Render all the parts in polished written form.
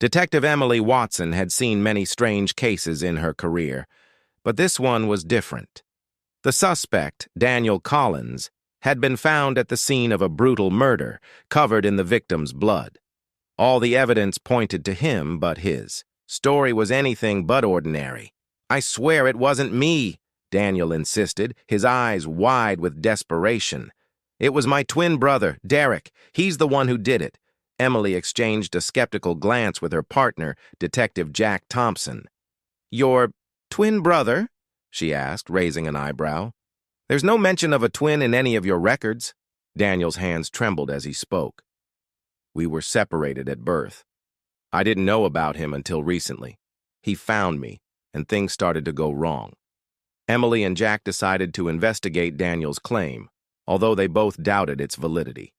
Detective Emily Watson had seen many strange cases in her career, but this one was different. The suspect, Daniel Collins, had been found at the scene of a brutal murder, covered in the victim's blood. All the evidence pointed to him but his. Story was anything but ordinary. "I swear it wasn't me," Daniel insisted, his eyes wide with desperation. "It was my twin brother, Derek. He's the one who did it." Emily exchanged a skeptical glance with her partner, Detective Jack Thompson. "Your twin brother?" she asked, raising an eyebrow. "There's no mention of a twin in any of your records." Daniel's hands trembled as he spoke. "We were separated at birth. I didn't know about him until recently. He found me, and things started to go wrong." Emily and Jack decided to investigate Daniel's claim, although they both doubted its validity.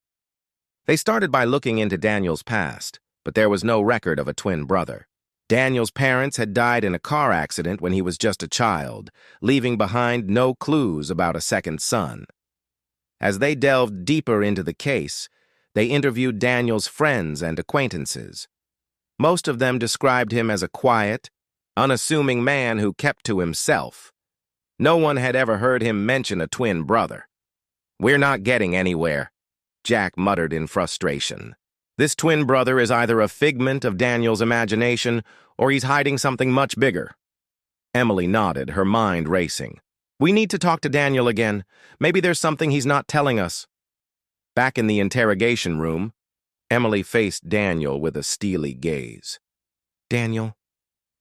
They started by looking into Daniel's past, but there was no record of a twin brother. Daniel's parents had died in a car accident when he was just a child, leaving behind no clues about a second son. As they delved deeper into the case, they interviewed Daniel's friends and acquaintances. Most of them described him as a quiet, unassuming man who kept to himself. No one had ever heard him mention a twin brother. "We're not getting anywhere," Jack muttered in frustration. "This twin brother is either a figment of Daniel's imagination or he's hiding something much bigger." Emily nodded, her mind racing. "We need to talk to Daniel again. Maybe there's something he's not telling us." Back in the interrogation room, Emily faced Daniel with a steely gaze. "Daniel,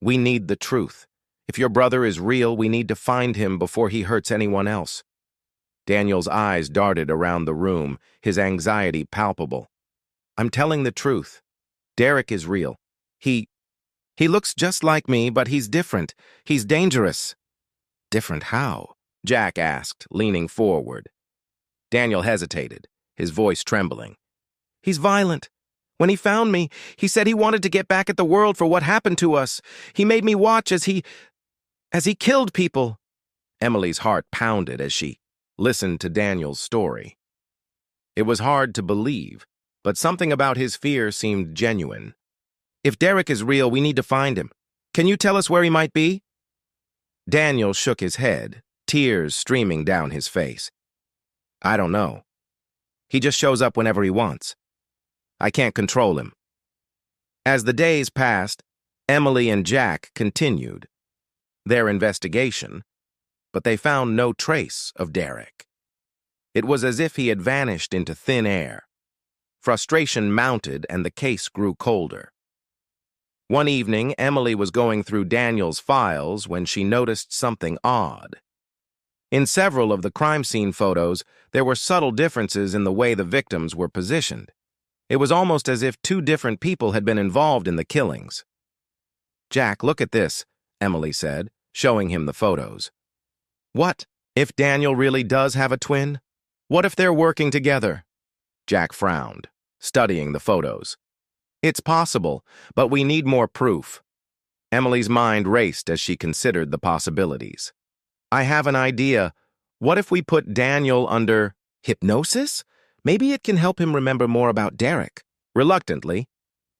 we need the truth. If your brother is real, we need to find him before he hurts anyone else." Daniel's eyes darted around the room, his anxiety palpable. "I'm telling the truth. Derek is real. He looks just like me, but he's different. He's dangerous." "Different how?" Jack asked, leaning forward. Daniel hesitated, his voice trembling. "He's violent. When he found me, he said he wanted to get back at the world for what happened to us. He made me watch as he killed people." Emily's heart pounded as she listened to Daniel's story. It was hard to believe, but something about his fear seemed genuine. "If Derek is real, we need to find him. Can you tell us where he might be?" Daniel shook his head, tears streaming down his face. "I don't know. He just shows up whenever he wants. I can't control him." As the days passed, Emily and Jack continued their investigation, but they found no trace of Derek. It was as if he had vanished into thin air. Frustration mounted and the case grew colder. One evening, Emily was going through Daniel's files when she noticed something odd. In several of the crime scene photos, there were subtle differences in the way the victims were positioned. It was almost as if two different people had been involved in the killings. "Jack, look at this," Emily said, showing him the photos. "What if Daniel really does have a twin? What if they're working together?" Jack frowned, studying the photos. "It's possible, but we need more proof." Emily's mind raced as she considered the possibilities. "I have an idea. What if we put Daniel under hypnosis? Maybe it can help him remember more about Derek." Reluctantly,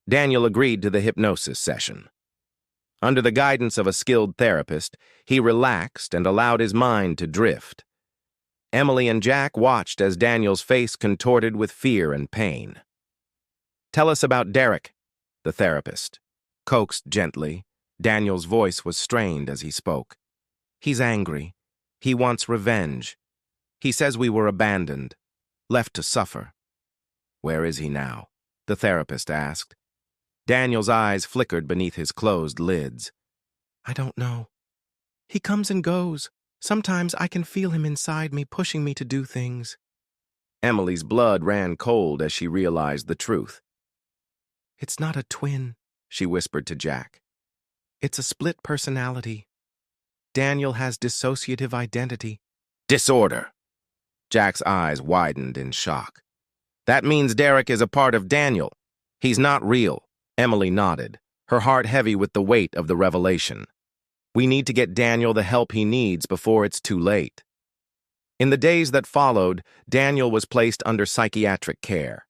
Daniel agreed to the hypnosis session. Under the guidance of a skilled therapist, he relaxed and allowed his mind to drift. Emily and Jack watched as Daniel's face contorted with fear and pain. "Tell us about Derek," the therapist coaxed gently. Daniel's voice was strained as he spoke. "He's angry. He wants revenge. He says we were abandoned, left to suffer." "Where is he now?" the therapist asked. Daniel's eyes flickered beneath his closed lids. "I don't know. He comes and goes. Sometimes I can feel him inside me, pushing me to do things." Emily's blood ran cold as she realized the truth. "It's not a twin," she whispered to Jack. "It's a split personality. Daniel has dissociative identity." "Disorder." Jack's eyes widened in shock. "That means Derek is a part of Daniel. He's not real." Emily nodded, her heart heavy with the weight of the revelation. "We need to get Daniel the help he needs before it's too late." In the days that followed, Daniel was placed under psychiatric care.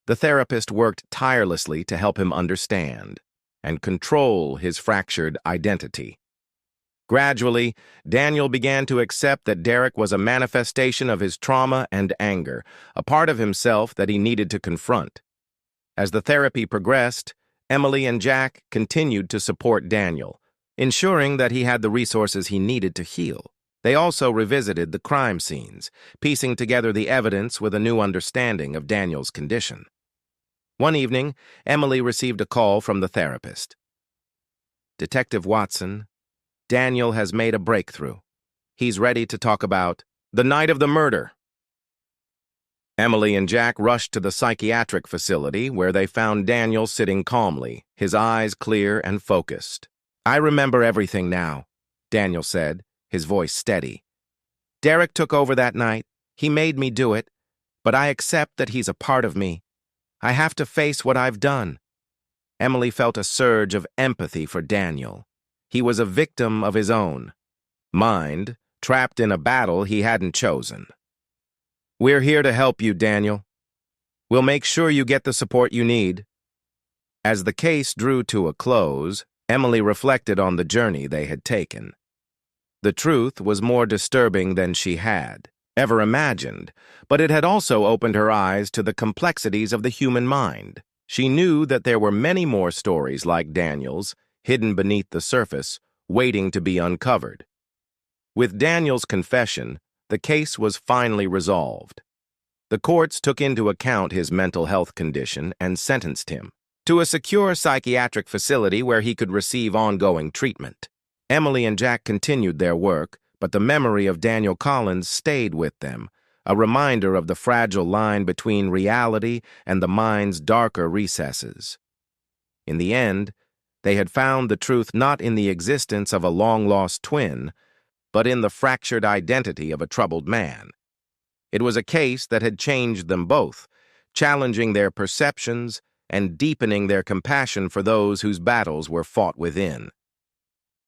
The therapist worked tirelessly to help him understand. and control his fractured identity. Gradually, Daniel began to accept that Derek was a manifestation of his trauma and anger, a part of himself that he needed to confront. As the therapy progressed, Emily and Jack continued to support Daniel, ensuring that he had the resources he needed to heal. They also revisited the crime scenes, piecing together the evidence with a new understanding of Daniel's condition. One evening, Emily received a call from the therapist. "Detective Watson, Daniel has made a breakthrough. He's ready to talk about the night of the murder." Emily and Jack rushed to the psychiatric facility where they found Daniel sitting calmly, his eyes clear and focused. "I remember everything now," Daniel said, his voice steady. "Derek took over that night. He made me do it, but I accept that he's a part of me. I have to face what I've done." Emily felt a surge of empathy for Daniel. He was a victim of his own mind, trapped in a battle he hadn't chosen. "We're here to help you, Daniel. We'll make sure you get the support you need." As the case drew to a close, Emily reflected on the journey they had taken. The truth was more disturbing than she had ever imagined, but it had also opened her eyes to the complexities of the human mind. She knew that there were many more stories like Daniel's, hidden beneath the surface, waiting to be uncovered. With Daniel's confession, the case was finally resolved. The courts took into account his mental health condition and sentenced him to a secure psychiatric facility where he could receive ongoing treatment. Emily and Jack continued their work, but the memory of Daniel Collins stayed with them, a reminder of the fragile line between reality and the mind's darker recesses. In the end, they had found the truth not in the existence of a long-lost twin, but in the fractured identity of a troubled man. It was a case that had changed them both, challenging their perceptions and deepening their compassion for those whose battles were fought within.